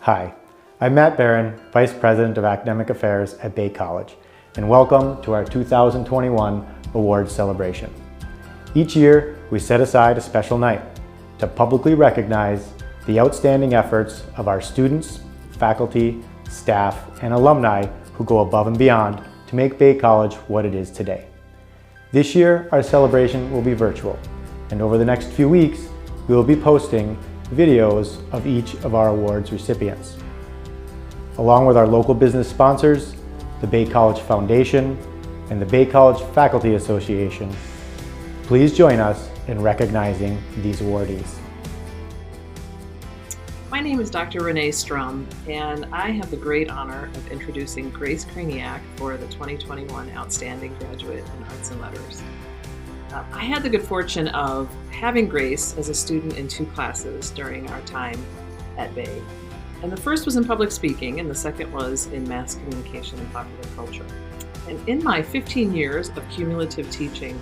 Hi, I'm Matt Barron, Vice President of Academic Affairs at Bay College, and welcome to our 2021 Awards Celebration. Each year, we set aside a special night to publicly recognize the outstanding efforts of our students, faculty, staff, and alumni who go above and beyond to make Bay College what it is today. This year, our celebration will be virtual, and over the next few weeks, we will be posting videos of each of our awards recipients. Along with our local business sponsors, the Bay College Foundation, and the Bay College Faculty Association, please join us in recognizing these awardees. My name is Dr. Renee Strum, and I have the great honor of introducing Grace Kraniak for the 2021 Outstanding Graduate in Arts and Letters. I had the good fortune of having Grace as a student in two classes during our time at Bay. And the first was in public speaking, and the second was in mass communication and popular culture. And in my 15 years of cumulative teaching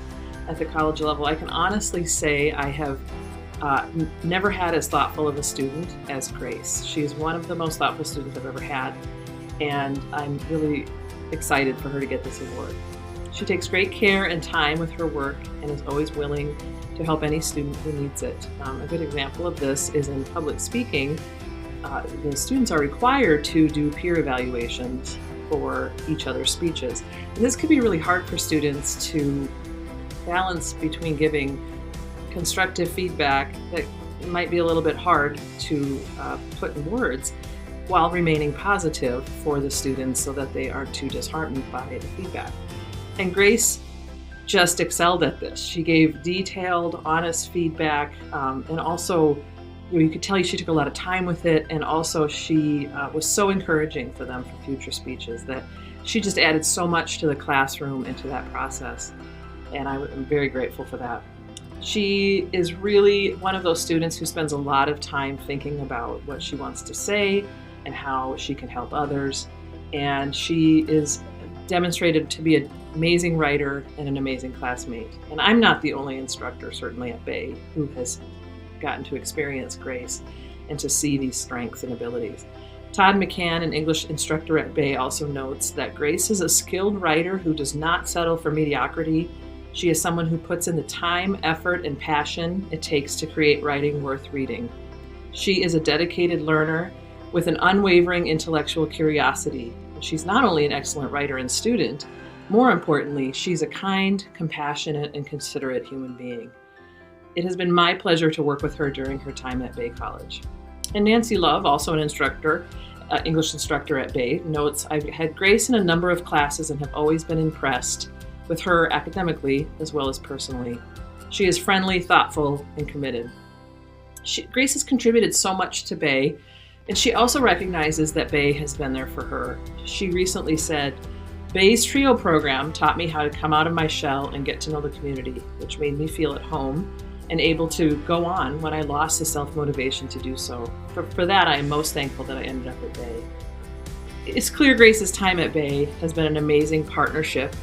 at the college level, I can honestly say I have never had as thoughtful of a student as Grace. She's one of the most thoughtful students I've ever had, and I'm really excited for her to get this award. She takes great care and time with her work and is always willing to help any student who needs it. A good example of this is in public speaking. The students are required to do peer evaluations for each other's speeches. And this can be really hard for students to balance between giving constructive feedback that might be a little bit hard to put in words while remaining positive for the students so that they aren't too disheartened by the feedback. And Grace just excelled at this. She gave detailed, honest feedback, and also you could tell she took a lot of time with it, and also she was so encouraging for them for future speeches that she just added so much to the classroom and to that process, and I'm very grateful for that. She is really one of those students who spends a lot of time thinking about what she wants to say and how she can help others, and she is demonstrated to be an amazing writer and an amazing classmate. And I'm not the only instructor, certainly at Bay, who has gotten to experience Grace and to see these strengths and abilities. Todd McCann, an English instructor at Bay, also notes that Grace is a skilled writer who does not settle for mediocrity. She is someone who puts in the time, effort, and passion it takes to create writing worth reading. She is a dedicated learner with an unwavering intellectual curiosity. She's not only an excellent writer and student, more importantly, she's a kind, compassionate, and considerate human being. It has been my pleasure to work with her during her time at Bay College. And Nancy Love, also an instructor, English instructor at Bay, notes, I've had Grace in a number of classes and have always been impressed with her academically as well as personally. She is friendly, thoughtful, and committed. Grace has contributed so much to Bay, and she also recognizes that Bay has been there for her. She recently said, Bay's TRIO program taught me how to come out of my shell and get to know the community, which made me feel at home and able to go on when I lost the self-motivation to do so. For that, I am most thankful that I ended up at Bay. It's clear Grace's time at Bay has been an amazing partnership,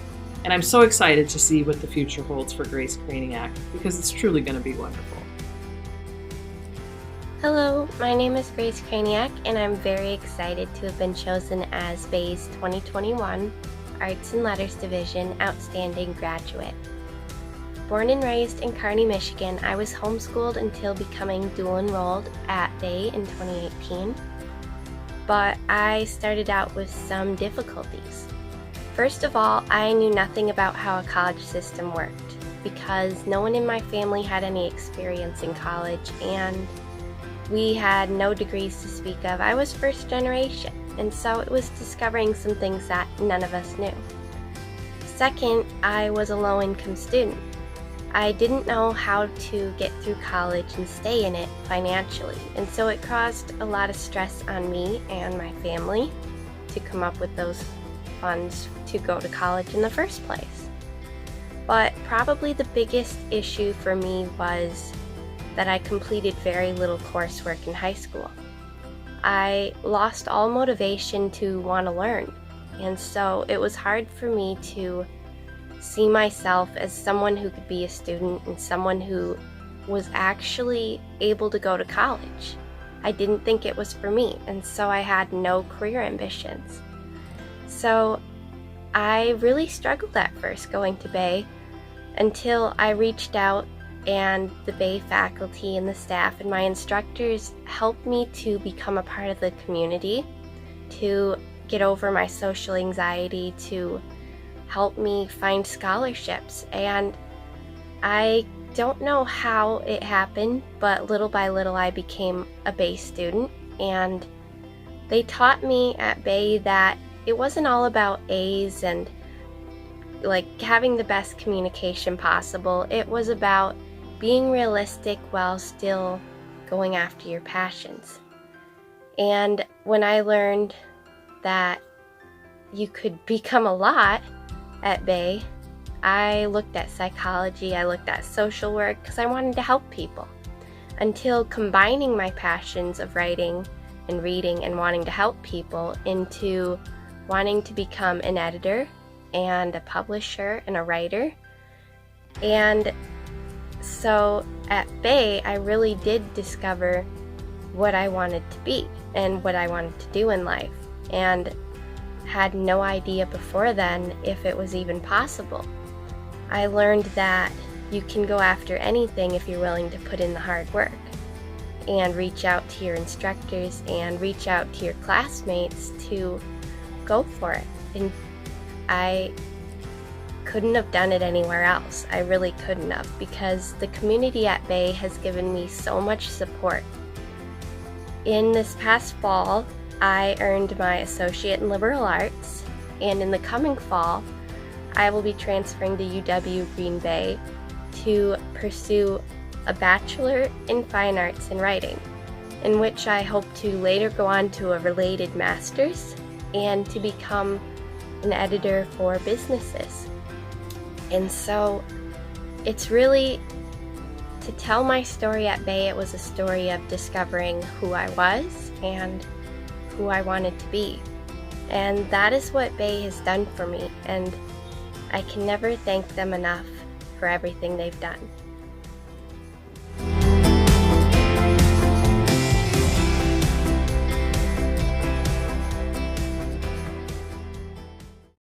and I'm so excited to see what the future holds for Grace Kraniak, because it's truly going to be wonderful. Hello, my name is Grace Kraniak, and I'm very excited to have been chosen as Bay's 2021 Arts and Letters Division Outstanding Graduate. Born and raised in Kearney, Michigan, I was homeschooled until becoming dual enrolled at Bay in 2018, but I started out with some difficulties. First of all, I knew nothing about how a college system worked because no one in my family had any experience in college, and we had no degrees to speak of. I was first generation, and so it was discovering some things that none of us knew. Second, I was a low-income student. I didn't know how to get through college and stay in it financially, and so it caused a lot of stress on me and my family to come up with those funds to go to college in the first place. But probably the biggest issue for me was that I completed very little coursework in high school. I lost all motivation to want to learn, and so it was hard for me to see myself as someone who could be a student and someone who was actually able to go to college. I didn't think it was for me, and so I had no career ambitions. So I really struggled at first going to Bay until I reached out, and the Bay faculty and the staff and my instructors helped me to become a part of the community, to get over my social anxiety, to help me find scholarships. And I don't know how it happened, but little by little I became a Bay student, and they taught me at Bay that it wasn't all about A's and like having the best communication possible. It was about being realistic while still going after your passions. And when I learned that you could become a lot at Bay, I looked at psychology, I looked at social work, because I wanted to help people. Until combining my passions of writing and reading and wanting to help people into wanting to become an editor and a publisher and a writer. And so at Bay, I really did discover what I wanted to be and what I wanted to do in life, and had no idea before then if it was even possible. I learned that you can go after anything if you're willing to put in the hard work and reach out to your instructors and reach out to your classmates to go for it. And I couldn't have done it anywhere else. I really couldn't have, because the community at Bay has given me so much support. In this past fall, I earned my associate in liberal arts, and in the coming fall, I will be transferring to UW Green Bay to pursue a Bachelor in Fine Arts in Writing, in which I hope to later go on to a related master's and to become an editor for businesses. And so it's really, to tell my story at Bay, it was a story of discovering who I was and who I wanted to be. And that is what Bay has done for me, and I can never thank them enough for everything they've done.